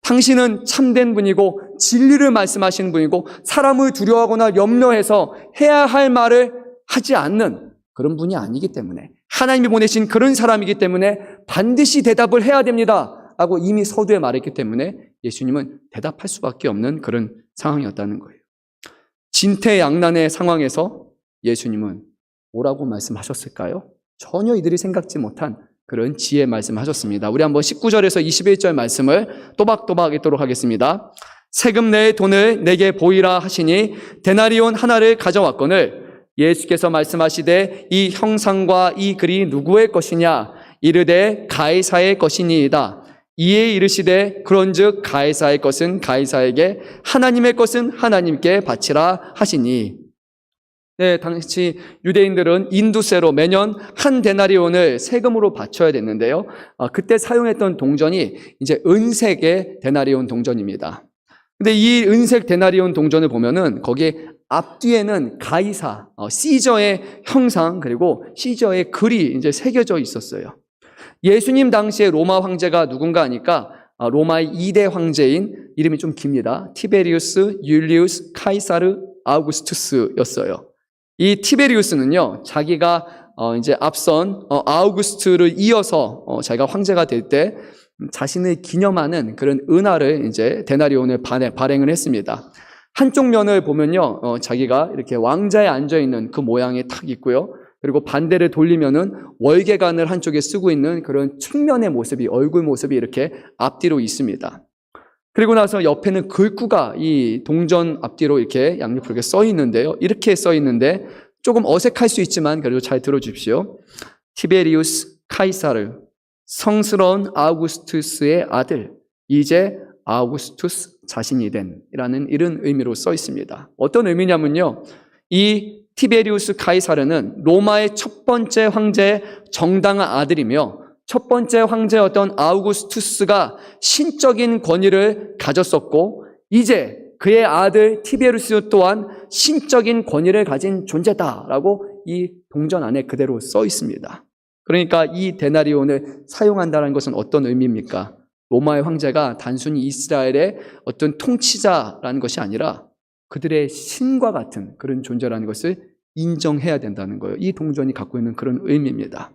당신은 참된 분이고 진리를 말씀하시는 분이고 사람을 두려워하거나 염려해서 해야 할 말을 하지 않는 그런 분이 아니기 때문에, 하나님이 보내신 그런 사람이기 때문에 반드시 대답을 해야 됩니다 라고 이미 서두에 말했기 때문에 예수님은 대답할 수밖에 없는 그런 상황이었다는 거예요. 진퇴양난의 상황에서 예수님은 뭐라고 말씀하셨을까요? 전혀 이들이 생각지 못한 그런 지혜 말씀하셨습니다. 우리 한번 19절에서 21절 말씀을 또박또박 읽도록 하겠습니다. 세금 내의 돈을 내게 보이라 하시니 데나리온 하나를 가져왔거늘 예수께서 말씀하시되 이 형상과 이 글이 누구의 것이냐? 이르되 가이사의 것이니이다. 이에 이르시되 그런즉 가이사의 것은 가이사에게, 하나님의 것은 하나님께 바치라 하시니. 네, 당시 유대인들은 인두세로 매년 한 데나리온을 세금으로 바쳐야 됐는데요. 그때 사용했던 동전이 이제 은색의 데나리온 동전입니다. 근데 이 은색 데나리온 동전을 보면은 거기에 앞뒤에는 가이사, 시저의 형상, 그리고 시저의 글이 이제 새겨져 있었어요. 예수님 당시에 로마 황제가 누군가 하니까 로마의 2대 황제인, 이름이 좀 깁니다. 티베리우스, 율리우스, 카이사르, 아우구스투스였어요. 이 티베리우스는요, 자기가 이제 앞선 아우구스트를 이어서 자기가 황제가 될 때 자신을 기념하는 그런 은화를 이제 데나리온을 발행을 했습니다. 한쪽 면을 보면요, 자기가 이렇게 왕자에 앉아 있는 그 모양이 탁 있고요. 그리고 반대를 돌리면은 월계관을 한쪽에 쓰고 있는 그런 측면의 모습이, 얼굴 모습이 이렇게 앞뒤로 있습니다. 그리고 나서 옆에는 글구가 이 동전 앞뒤로 이렇게 양옆으로 이렇게 써 있는데요. 이렇게 써 있는데 조금 어색할 수 있지만 그래도 잘 들어주십시오. 티베리우스 카이사르, 성스러운 아우구스투스의 아들, 이제 아우구스투스 자신이 된, 이라는 이런 의미로 써 있습니다. 어떤 의미냐면요, 이 티베리우스 카이사르는 로마의 첫 번째 황제의 정당한 아들이며 첫 번째 황제였던 아우구스투스가 신적인 권위를 가졌었고, 이제 그의 아들 티베리우스 또한 신적인 권위를 가진 존재다라고 이 동전 안에 그대로 써 있습니다. 그러니까 이 데나리온을 사용한다는 것은 어떤 의미입니까? 로마의 황제가 단순히 이스라엘의 어떤 통치자라는 것이 아니라 그들의 신과 같은 그런 존재라는 것을 인정해야 된다는 거예요. 이 동전이 갖고 있는 그런 의미입니다.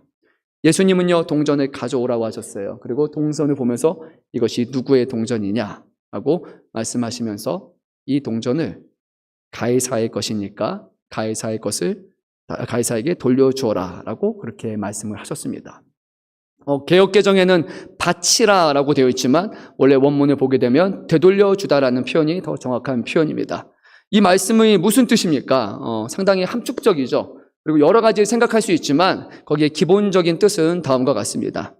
예수님은요, 동전을 가져오라고 하셨어요. 그리고 동전을 보면서 이것이 누구의 동전이냐라고 말씀하시면서 이 동전을 가이사의 것이니까 가이사의 것을 가이사에게 돌려주어라라고 그렇게 말씀을 하셨습니다. 개역개정에는 바치라라고 되어 있지만 원래 원문을 보게 되면 되돌려주다라는 표현이 더 정확한 표현입니다. 이 말씀이 무슨 뜻입니까? 상당히 함축적이죠. 그리고 여러 가지 생각할 수 있지만 거기에 기본적인 뜻은 다음과 같습니다.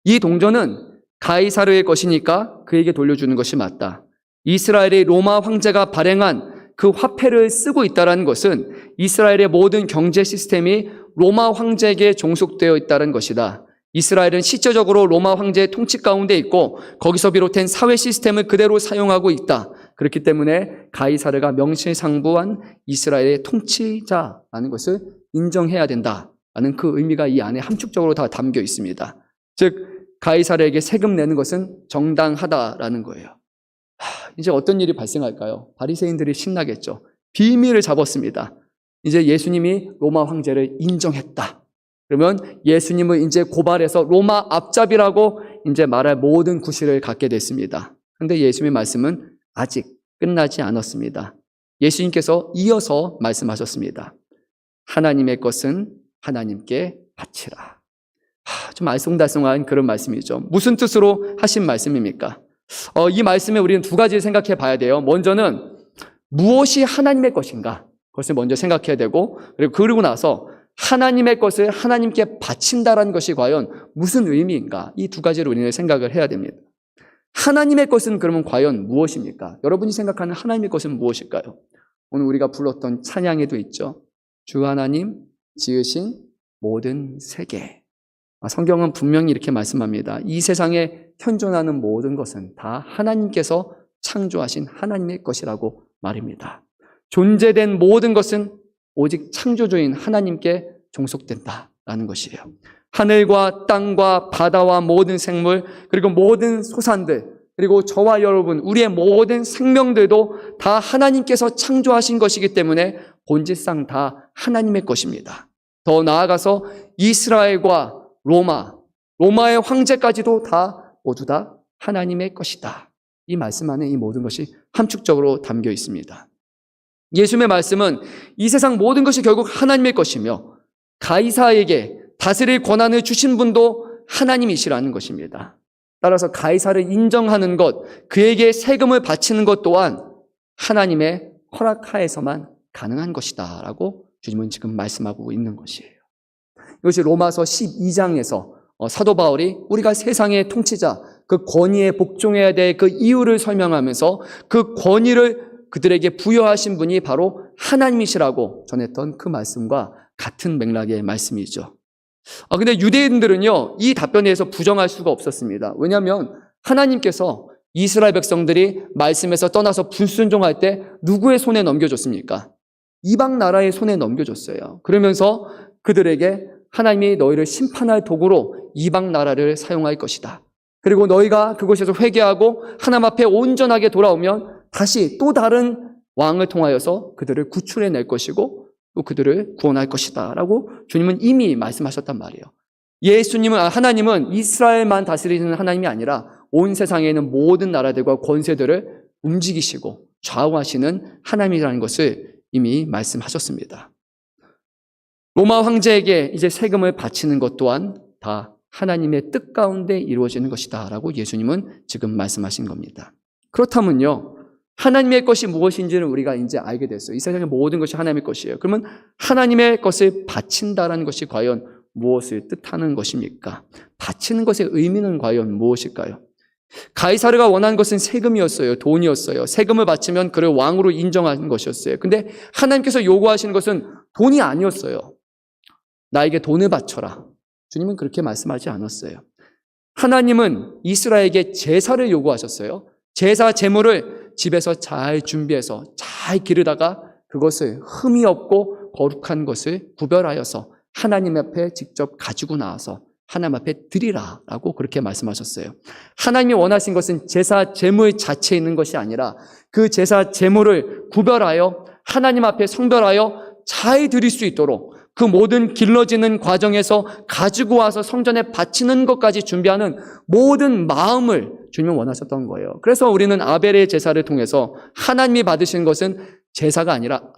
이 동전은 가이사르의 것이니까 그에게 돌려주는 것이 맞다. 이스라엘의 로마 황제가 발행한 그 화폐를 쓰고 있다는 것은 이스라엘의 모든 경제 시스템이 로마 황제에게 종속되어 있다는 것이다. 이스라엘은 실제적으로 로마 황제의 통치 가운데 있고 거기서 비롯된 사회 시스템을 그대로 사용하고 있다. 그렇기 때문에 가이사르가 명실상부한 이스라엘의 통치자라는 것을 인정해야 된다라는 그 의미가 이 안에 함축적으로 다 담겨 있습니다. 즉 가이사르에게 세금 내는 것은 정당하다라는 거예요. 이제 어떤 일이 발생할까요? 바리새인들이 신나겠죠. 비밀을 잡았습니다. 이제 예수님이 로마 황제를 인정했다. 그러면 예수님을 이제 고발해서 로마 앞잡이라고 이제 말할 모든 구실을 갖게 됐습니다. 그런데 예수님의 말씀은 아직 끝나지 않았습니다. 예수님께서 이어서 말씀하셨습니다. 하나님의 것은 하나님께 바치라. 좀 알쏭달쏭한 그런 말씀이죠. 무슨 뜻으로 하신 말씀입니까? 이 말씀에 우리는 두 가지를 생각해 봐야 돼요. 먼저는 무엇이 하나님의 것인가? 그것을 먼저 생각해야 되고, 그리고 나서 하나님의 것을 하나님께 바친다라는 것이 과연 무슨 의미인가? 이 두 가지를 우리는 생각을 해야 됩니다. 하나님의 것은 그러면 과연 무엇입니까? 여러분이 생각하는 하나님의 것은 무엇일까요? 오늘 우리가 불렀던 찬양에도 있죠. 주 하나님 지으신 모든 세계. 성경은 분명히 이렇게 말씀합니다. 이 세상에 현존하는 모든 것은 다 하나님께서 창조하신 하나님의 것이라고 말입니다. 존재된 모든 것은 오직 창조주인 하나님께 종속된다라는 것이에요. 하늘과 땅과 바다와 모든 생물, 그리고 모든 소산들, 그리고 저와 여러분, 우리의 모든 생명들도 다 하나님께서 창조하신 것이기 때문에 본질상 다 하나님의 것입니다. 더 나아가서 이스라엘과 로마의 황제까지도 다 모두 다 하나님의 것이다. 이 말씀 안에 이 모든 것이 함축적으로 담겨 있습니다. 예수님의 말씀은 이 세상 모든 것이 결국 하나님의 것이며 가이사에게 다스릴 권한을 주신 분도 하나님이시라는 것입니다. 따라서 가이사를 인정하는 것, 그에게 세금을 바치는 것 또한 하나님의 허락하에서만 가능한 것이다 라고 주님은 지금 말씀하고 있는 것이에요. 이것이 로마서 12장에서 사도 바울이 우리가 세상의 통치자, 그 권위에 복종해야 될 그 이유를 설명하면서 그 권위를 그들에게 부여하신 분이 바로 하나님이시라고 전했던 그 말씀과 같은 맥락의 말씀이죠. 근데 유대인들은요, 이 답변에 대해서 부정할 수가 없었습니다. 왜냐하면 하나님께서 이스라엘 백성들이 말씀에서 떠나서 불순종할 때 누구의 손에 넘겨줬습니까? 이방 나라의 손에 넘겨줬어요. 그러면서 그들에게 하나님이 너희를 심판할 도구로 이방 나라를 사용할 것이다. 그리고 너희가 그곳에서 회개하고 하나님 앞에 온전하게 돌아오면 다시 또 다른 왕을 통하여서 그들을 구출해낼 것이고 또 그들을 구원할 것이다 라고 주님은 이미 말씀하셨단 말이에요. 하나님은 이스라엘만 다스리는 하나님이 아니라 온 세상에 있는 모든 나라들과 권세들을 움직이시고 좌우하시는 하나님이라는 것을 이미 말씀하셨습니다. 로마 황제에게 이제 세금을 바치는 것 또한 다 하나님의 뜻 가운데 이루어지는 것이다 라고 예수님은 지금 말씀하신 겁니다. 그렇다면요, 하나님의 것이 무엇인지는 우리가 이제 알게 됐어요. 이 세상의 모든 것이 하나님의 것이에요. 그러면 하나님의 것을 바친다라는 것이 과연 무엇을 뜻하는 것입니까? 바치는 것의 의미는 과연 무엇일까요? 가이사르가 원한 것은 세금이었어요. 돈이었어요. 세금을 바치면 그를 왕으로 인정하는 것이었어요. 근데 하나님께서 요구하시는 것은 돈이 아니었어요. 나에게 돈을 바쳐라. 주님은 그렇게 말씀하지 않았어요. 하나님은 이스라엘에게 제사를 요구하셨어요. 제사 제물을 집에서 잘 준비해서 잘 기르다가 그것을 흠이 없고 거룩한 것을 구별하여서 하나님 앞에 직접 가지고 나와서 하나님 앞에 드리라라고 그렇게 말씀하셨어요. 하나님이 원하신 것은 제사 제물 자체에 있는 것이 아니라 그 제사 제물을 구별하여 하나님 앞에 성별하여 잘 드릴 수 있도록 그 모든 길러지는 과정에서 가지고 와서 성전에 바치는 것까지 준비하는 모든 마음을 주님은 원하셨던 거예요. 그래서 우리는 아벨의 제사를 통해서 하나님이 받으신 것은 제사가 아니라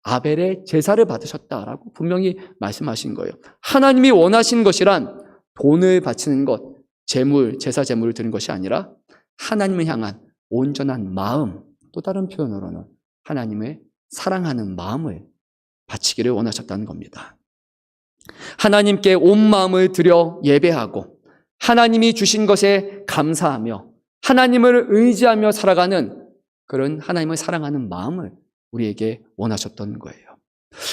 아벨의 제사를 받으셨다라고 분명히 말씀하신 거예요. 하나님이 원하신 것이란 돈을 바치는 것, 제사 제물을 드리는 것이 아니라 하나님을 향한 온전한 마음, 또 다른 표현으로는 하나님을 사랑하는 마음을 바치기를 원하셨다는 겁니다. 하나님께 온 마음을 들여 예배하고 하나님이 주신 것에 감사하며 하나님을 의지하며 살아가는 그런 하나님을 사랑하는 마음을 우리에게 원하셨던 거예요.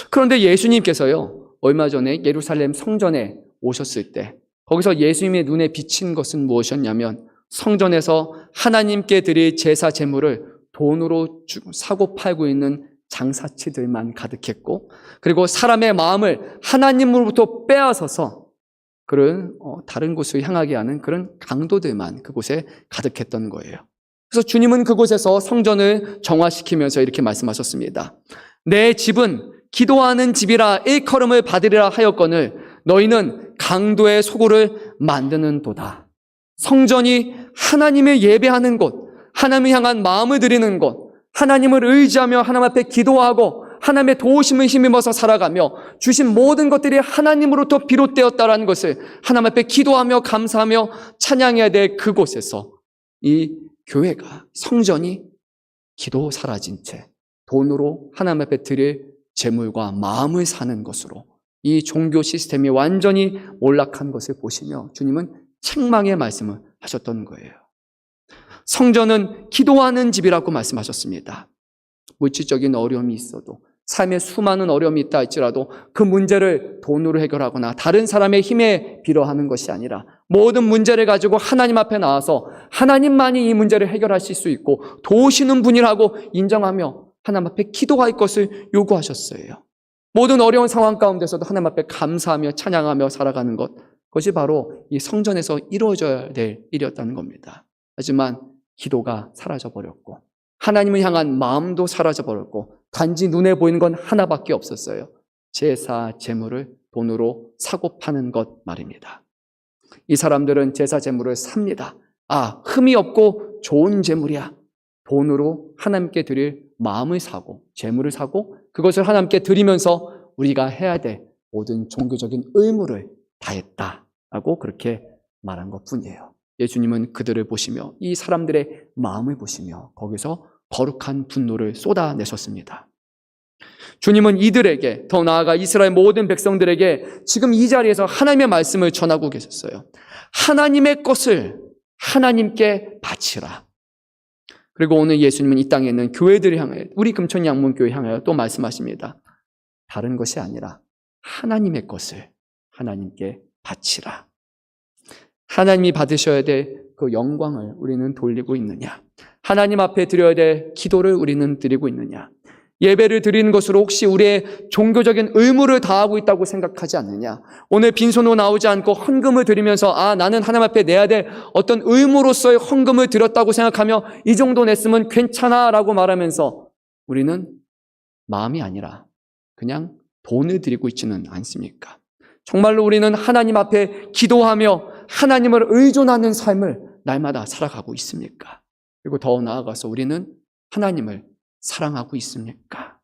그런데 예수님께서요, 얼마 전에 예루살렘 성전에 오셨을 때 거기서 예수님의 눈에 비친 것은 무엇이었냐면 성전에서 하나님께 드릴 제사 제물을 돈으로 사고 팔고 있는 장사치들만 가득했고, 그리고 사람의 마음을 하나님으로부터 빼앗아서 그런 다른 곳을 향하게 하는 그런 강도들만 그곳에 가득했던 거예요. 그래서 주님은 그곳에서 성전을 정화시키면서 이렇게 말씀하셨습니다. 내 집은 기도하는 집이라 일컬음을 받으리라 하였거늘 너희는 강도의 소굴을 만드는 도다. 성전이 하나님을 예배하는 곳, 하나님을 향한 마음을 드리는 곳, 하나님을 의지하며 하나님 앞에 기도하고 하나님의 도우심을 힘입어서 살아가며 주신 모든 것들이 하나님으로부터 비롯되었다라는 것을 하나님 앞에 기도하며 감사하며 찬양해야 될 그곳에서 이 교회가, 성전이 기도 사라진 채 돈으로 하나님 앞에 드릴 재물과 마음을 사는 것으로 이 종교 시스템이 완전히 몰락한 것을 보시며 주님은 책망의 말씀을 하셨던 거예요. 성전은 기도하는 집이라고 말씀하셨습니다. 물질적인 어려움이 있어도, 삶에 수많은 어려움이 있다 할지라도 그 문제를 돈으로 해결하거나 다른 사람의 힘에 빌어하는 것이 아니라 모든 문제를 가지고 하나님 앞에 나와서 하나님만이 이 문제를 해결하실 수 있고 도우시는 분이라고 인정하며 하나님 앞에 기도할 것을 요구하셨어요. 모든 어려운 상황 가운데서도 하나님 앞에 감사하며 찬양하며 살아가는 것, 그것이 바로 이 성전에서 이루어져야 될 일이었다는 겁니다. 하지만 기도가 사라져버렸고 하나님을 향한 마음도 사라져버렸고 단지 눈에 보이는 건 하나밖에 없었어요. 제사, 제물을 돈으로 사고 파는 것 말입니다. 이 사람들은 제사, 제물을 삽니다. 흠이 없고 좋은 제물이야. 돈으로 하나님께 드릴 마음을 사고 제물을 사고 그것을 하나님께 드리면서 우리가 해야 될 모든 종교적인 의무를 다했다라고 그렇게 말한 것뿐이에요. 예수님은 그들을 보시며 이 사람들의 마음을 보시며 거기서 거룩한 분노를 쏟아내셨습니다. 주님은 이들에게, 더 나아가 이스라엘 모든 백성들에게 지금 이 자리에서 하나님의 말씀을 전하고 계셨어요. 하나님의 것을 하나님께 바치라. 그리고 오늘 예수님은 이 땅에 있는 교회들을 향하여, 우리 금천 양문교회 향하여 또 말씀하십니다. 다른 것이 아니라 하나님의 것을 하나님께 바치라. 하나님이 받으셔야 될 그 영광을 우리는 돌리고 있느냐? 하나님 앞에 드려야 될 기도를 우리는 드리고 있느냐? 예배를 드리는 것으로 혹시 우리의 종교적인 의무를 다하고 있다고 생각하지 않느냐? 오늘 빈손으로 나오지 않고 헌금을 드리면서 나는 하나님 앞에 내야 될 어떤 의무로서의 헌금을 드렸다고 생각하며 이 정도 냈으면 괜찮아 라고 말하면서 우리는 마음이 아니라 그냥 돈을 드리고 있지는 않습니까? 정말로 우리는 하나님 앞에 기도하며 하나님을 의존하는 삶을 날마다 살아가고 있습니까? 그리고 더 나아가서 우리는 하나님을 사랑하고 있습니까?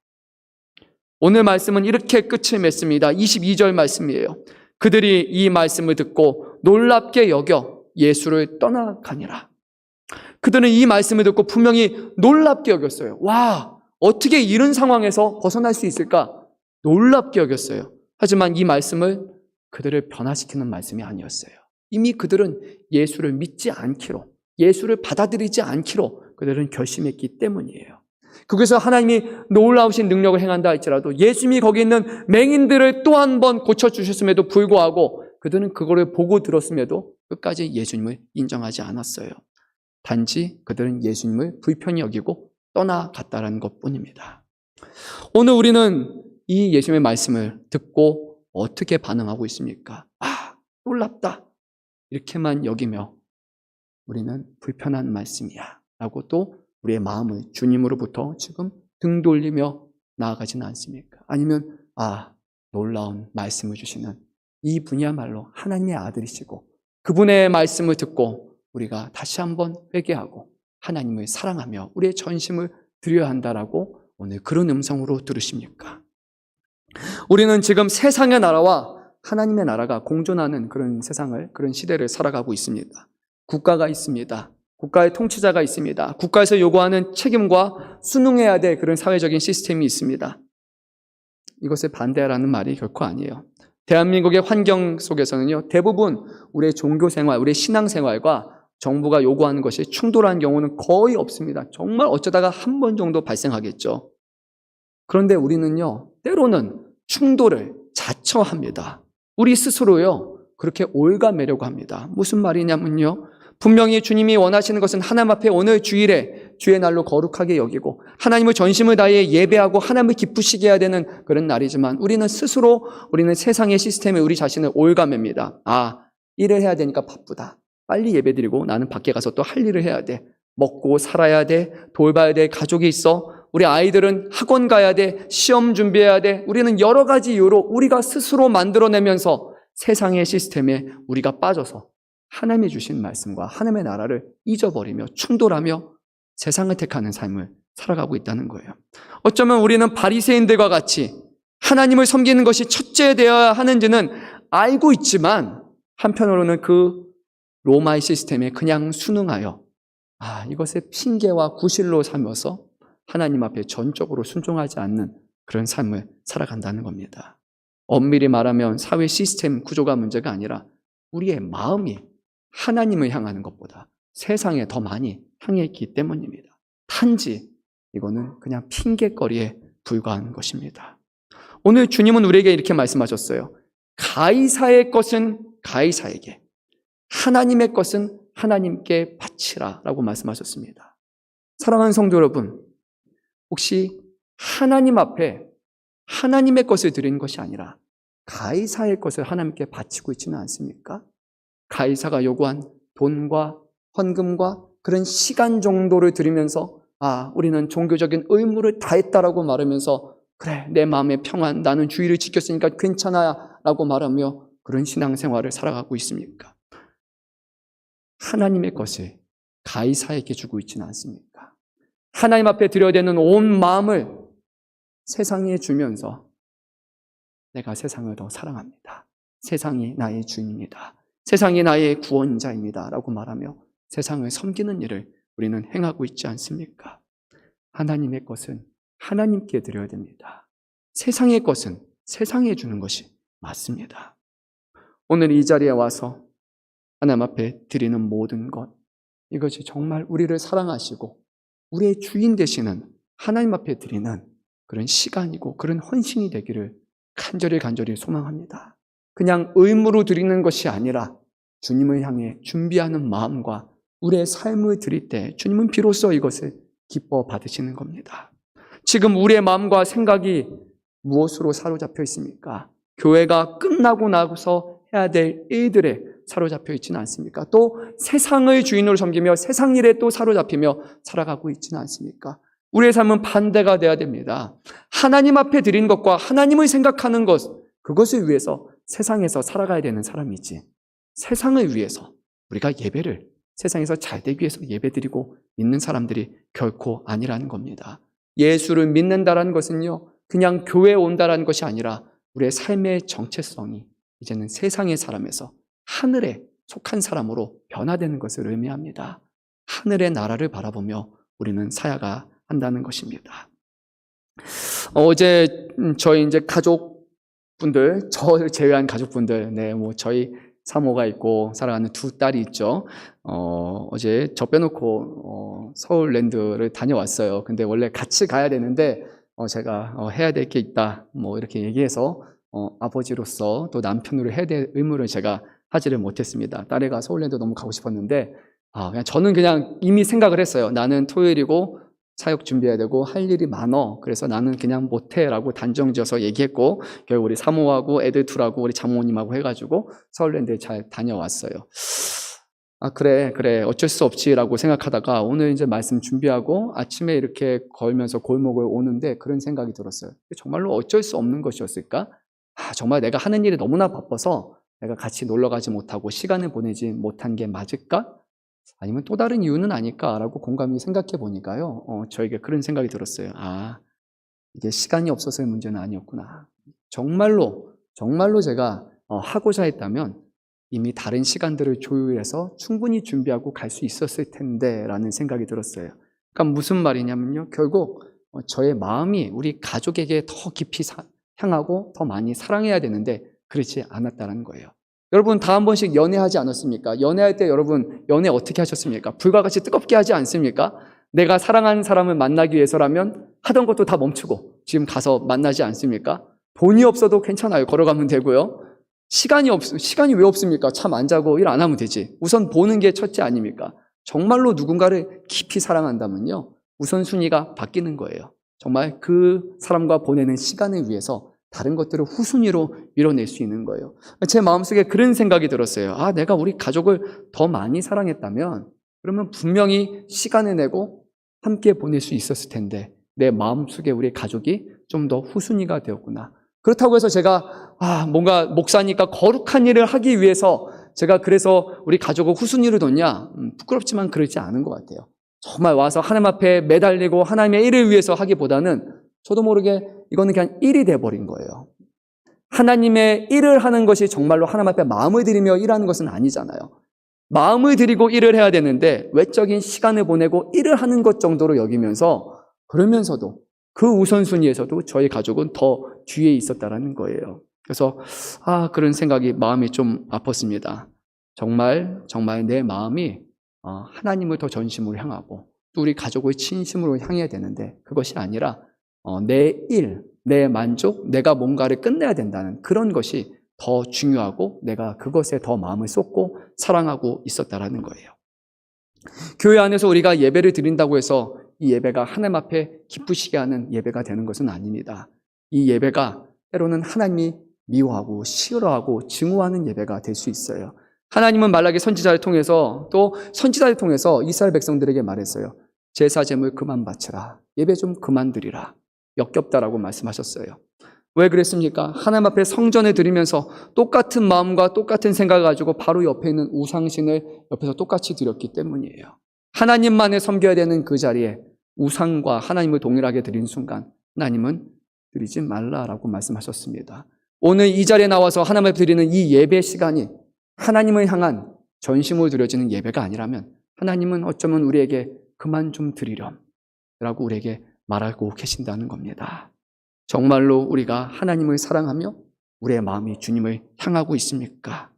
오늘 말씀은 이렇게 끝을 맺습니다. 22절 말씀이에요. 그들이 이 말씀을 듣고 놀랍게 여겨 예수를 떠나가니라. 그들은 이 말씀을 듣고 분명히 놀랍게 여겼어요. 와, 어떻게 이런 상황에서 벗어날 수 있을까? 놀랍게 여겼어요. 하지만 이 말씀을 그들을 변화시키는 말씀이 아니었어요. 이미 그들은 예수를 믿지 않기로, 예수를 받아들이지 않기로 그들은 결심했기 때문이에요. 거기서 하나님이 놀라우신 능력을 행한다 할지라도 예수님이 거기 있는 맹인들을 또 한 번 고쳐주셨음에도 불구하고 그들은 그거를 보고 들었음에도 끝까지 예수님을 인정하지 않았어요. 단지 그들은 예수님을 불편히 여기고 떠나갔다는 것뿐입니다. 오늘 우리는 이 예수님의 말씀을 듣고 어떻게 반응하고 있습니까? 놀랍다. 이렇게만 여기며 우리는 불편한 말씀이야 라고 또 우리의 마음을 주님으로부터 지금 등 돌리며 나아가지는 않습니까? 아니면 놀라운 말씀을 주시는 이 분이야말로 하나님의 아들이시고 그분의 말씀을 듣고 우리가 다시 한번 회개하고 하나님을 사랑하며 우리의 전심을 드려야 한다라고 오늘 그런 음성으로 들으십니까? 우리는 지금 세상의 나라와 하나님의 나라가 공존하는 그런 세상을, 그런 시대를 살아가고 있습니다. 국가가 있습니다. 국가의 통치자가 있습니다. 국가에서 요구하는 책임과 순응해야 될 그런 사회적인 시스템이 있습니다. 이것을 반대하라는 말이 결코 아니에요. 대한민국의 환경 속에서는요, 대부분 우리의 종교생활, 우리의 신앙생활과 정부가 요구하는 것이 충돌하는 경우는 거의 없습니다. 정말 어쩌다가 한 번 정도 발생하겠죠. 그런데 우리는요, 때로는 충돌을 자처합니다. 우리 스스로요, 그렇게 올가매려고 합니다. 무슨 말이냐면요, 분명히 주님이 원하시는 것은 하나님 앞에 오늘 주일에 주의 날로 거룩하게 여기고 하나님을 전심을 다해 예배하고 하나님을 기쁘시게 해야 되는 그런 날이지만 우리는 스스로 우리는 세상의 시스템에 우리 자신을 올가맵니다. 일을 해야 되니까 바쁘다. 빨리 예배드리고 나는 밖에 가서 또 할 일을 해야 돼. 먹고 살아야 돼. 돌봐야 돼. 가족이 있어. 우리 아이들은 학원 가야 돼. 시험 준비해야 돼. 우리는 여러 가지 이유로 우리가 스스로 만들어내면서 세상의 시스템에 우리가 빠져서 하나님이 주신 말씀과 하나님의 나라를 잊어버리며 충돌하며 세상을 택하는 삶을 살아가고 있다는 거예요. 어쩌면 우리는 바리새인들과 같이 하나님을 섬기는 것이 첫째 되어야 하는지는 알고 있지만 한편으로는 그 로마의 시스템에 그냥 순응하여 이것을 핑계와 구실로 삼아서 하나님 앞에 전적으로 순종하지 않는 그런 삶을 살아간다는 겁니다. 엄밀히 말하면 사회 시스템 구조가 문제가 아니라 우리의 마음이 하나님을 향하는 것보다 세상에 더 많이 향해 있기 때문입니다. 단지 이거는 그냥 핑계거리에 불과한 것입니다. 오늘 주님은 우리에게 이렇게 말씀하셨어요. 가이사의 것은 가이사에게, 하나님의 것은 하나님께 바치라 라고 말씀하셨습니다. 사랑하는 성도 여러분, 혹시 하나님 앞에 하나님의 것을 드리는 것이 아니라 가이사의 것을 하나님께 바치고 있지는 않습니까? 가이사가 요구한 돈과 헌금과 그런 시간 정도를 드리면서 우리는 종교적인 의무를 다했다라고 말하면서 그래, 내 마음의 평안, 나는 주의를 지켰으니까 괜찮아 라고 말하며 그런 신앙생활을 살아가고 있습니까? 하나님의 것을 가이사에게 주고 있지는 않습니까? 하나님 앞에 드려야 되는 온 마음을 세상에 주면서 내가 세상을 더 사랑합니다. 세상이 나의 주인입니다. 세상이 나의 구원자입니다. 라고 말하며 세상을 섬기는 일을 우리는 행하고 있지 않습니까? 하나님의 것은 하나님께 드려야 됩니다. 세상의 것은 세상에 주는 것이 맞습니다. 오늘 이 자리에 와서 하나님 앞에 드리는 모든 것, 이것이 정말 우리를 사랑하시고 우리의 주인 되시는 하나님 앞에 드리는 그런 시간이고 그런 헌신이 되기를 간절히 소망합니다. 그냥 의무로 드리는 것이 아니라 주님을 향해 준비하는 마음과 우리의 삶을 드릴 때 주님은 비로소 이것을 기뻐 받으시는 겁니다. 지금 우리의 마음과 생각이 무엇으로 사로잡혀 있습니까? 교회가 끝나고 나서 해야 될 일들에 사로잡혀 있지는 않습니까? 또 세상의 주인으로 섬기며 세상 일에 또 사로잡히며 살아가고 있지는 않습니까? 우리의 삶은 반대가 돼야 됩니다. 하나님 앞에 드린 것과 하나님을 생각하는 것, 그것을 위해서 세상에서 살아가야 되는 사람이지, 세상을 위해서 우리가 예배를 세상에서 잘 되기 위해서 예배드리고 믿는 사람들이 결코 아니라는 겁니다. 예수를 믿는다라는 것은요, 그냥 교회에 온다라는 것이 아니라 우리의 삶의 정체성이 이제는 세상의 사람에서 하늘에 속한 사람으로 변화되는 것을 의미합니다. 하늘의 나라를 바라보며 우리는 살아가 한다는 것입니다. 어제 저희 이제 가족분들, 저를 제외한 가족분들, 저희 사모가 있고 사랑하는 두 딸이 있죠. 어제 저 빼놓고 서울랜드를 다녀왔어요. 근데 원래 같이 가야 되는데 제가 해야 될 게 있다 이렇게 얘기해서 아버지로서 또 남편으로 해야 될 의무를 제가 하지를 못했습니다. 딸애가 서울랜드 너무 가고 싶었는데 저는 그냥 이미 생각을 했어요. 나는 토요일이고 사역 준비해야 되고 할 일이 많어. 그래서 나는 그냥 못해 라고 단정지어서 얘기했고 결국 우리 사모하고 애들 둘하고 우리 장모님하고 해가지고 서울랜드에 잘 다녀왔어요. 그래 어쩔 수 없지 라고 생각하다가 오늘 이제 말씀 준비하고 아침에 이렇게 걸으면서 골목을 오는데 그런 생각이 들었어요. 정말로 어쩔 수 없는 것이었을까? 정말 내가 하는 일이 너무나 바빠서 내가 같이 놀러 가지 못하고 시간을 보내지 못한 게 맞을까? 아니면 또 다른 이유는 아닐까라고 곰곰이 생각해 보니까요, 저에게 그런 생각이 들었어요. 이게 시간이 없어서의 문제는 아니었구나. 정말로 제가 하고자 했다면 이미 다른 시간들을 조율해서 충분히 준비하고 갈 수 있었을 텐데 라는 생각이 들었어요. 그러니까 무슨 말이냐면요, 결국 저의 마음이 우리 가족에게 더 깊이 향하고 더 많이 사랑해야 되는데 그렇지 않았다는 거예요. 여러분 다 한 번씩 연애하지 않았습니까? 연애할 때 여러분 연애 어떻게 하셨습니까? 불과 같이 뜨겁게 하지 않습니까? 내가 사랑하는 사람을 만나기 위해서라면 하던 것도 다 멈추고 지금 가서 만나지 않습니까? 돈이 없어도 괜찮아요. 걸어가면 되고요. 시간이 왜 없습니까? 잠 안 자고 일 안 하면 되지. 우선 보는 게 첫째 아닙니까? 정말로 누군가를 깊이 사랑한다면요, 우선순위가 바뀌는 거예요. 정말 그 사람과 보내는 시간을 위해서 다른 것들을 후순위로 밀어낼 수 있는 거예요. 제 마음속에 그런 생각이 들었어요. 내가 우리 가족을 더 많이 사랑했다면 그러면 분명히 시간을 내고 함께 보낼 수 있었을 텐데 내 마음속에 우리 가족이 좀 더 후순위가 되었구나. 그렇다고 해서 제가 뭔가 목사니까 거룩한 일을 하기 위해서 제가 그래서 우리 가족을 후순위로 뒀냐? 부끄럽지만 그러지 않은 것 같아요. 정말 와서 하나님 앞에 매달리고 하나님의 일을 위해서 하기보다는 저도 모르게 이거는 그냥 일이 돼버린 거예요. 하나님의 일을 하는 것이 정말로 하나님 앞에 마음을 들이며 일하는 것은 아니잖아요. 마음을 들이고 일을 해야 되는데 외적인 시간을 보내고 일을 하는 것 정도로 여기면서 그러면서도 그 우선순위에서도 저희 가족은 더 뒤에 있었다라는 거예요. 그래서 그런 생각이 마음이 좀 아팠습니다. 정말 내 마음이 하나님을 더 전심으로 향하고 또 우리 가족을 진심으로 향해야 되는데 그것이 아니라 내 일, 내 만족, 내가 뭔가를 끝내야 된다는 그런 것이 더 중요하고 내가 그것에 더 마음을 쏟고 사랑하고 있었다라는 거예요. 교회 안에서 우리가 예배를 드린다고 해서 이 예배가 하나님 앞에 기쁘시게 하는 예배가 되는 것은 아닙니다. 이 예배가 때로는 하나님이 미워하고 싫어하고 증오하는 예배가 될 수 있어요. 하나님은 말라기 선지자를 통해서 또 선지자를 통해서 이스라엘 백성들에게 말했어요. 제사 제물 그만 바치라. 예배 좀 그만 드리라. 역겹다라고 말씀하셨어요. 왜 그랬습니까? 하나님 앞에 성전에 드리면서 똑같은 마음과 똑같은 생각을 가지고 바로 옆에 있는 우상신을 옆에서 똑같이 드렸기 때문이에요. 하나님만을 섬겨야 되는 그 자리에 우상과 하나님을 동일하게 드린 순간 하나님은 드리지 말라라고 말씀하셨습니다. 오늘 이 자리에 나와서 하나님 앞에 드리는 이 예배 시간이 하나님을 향한 전심으로 드려지는 예배가 아니라면 하나님은 어쩌면 우리에게 그만 좀 드리렴 라고 우리에게 말하고 계신다는 겁니다. 정말로 우리가 하나님을 사랑하며 우리의 마음이 주님을 향하고 있습니까?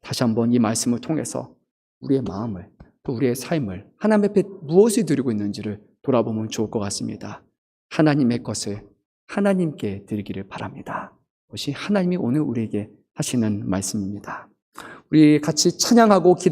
다시 한번 이 말씀을 통해서 우리의 마음을 또 우리의 삶을 하나님 앞에 무엇을 드리고 있는지를 돌아보면 좋을 것 같습니다. 하나님의 것을 하나님께 드리기를 바랍니다. 그것이 하나님이 오늘 우리에게 하시는 말씀입니다. 우리 같이 찬양하고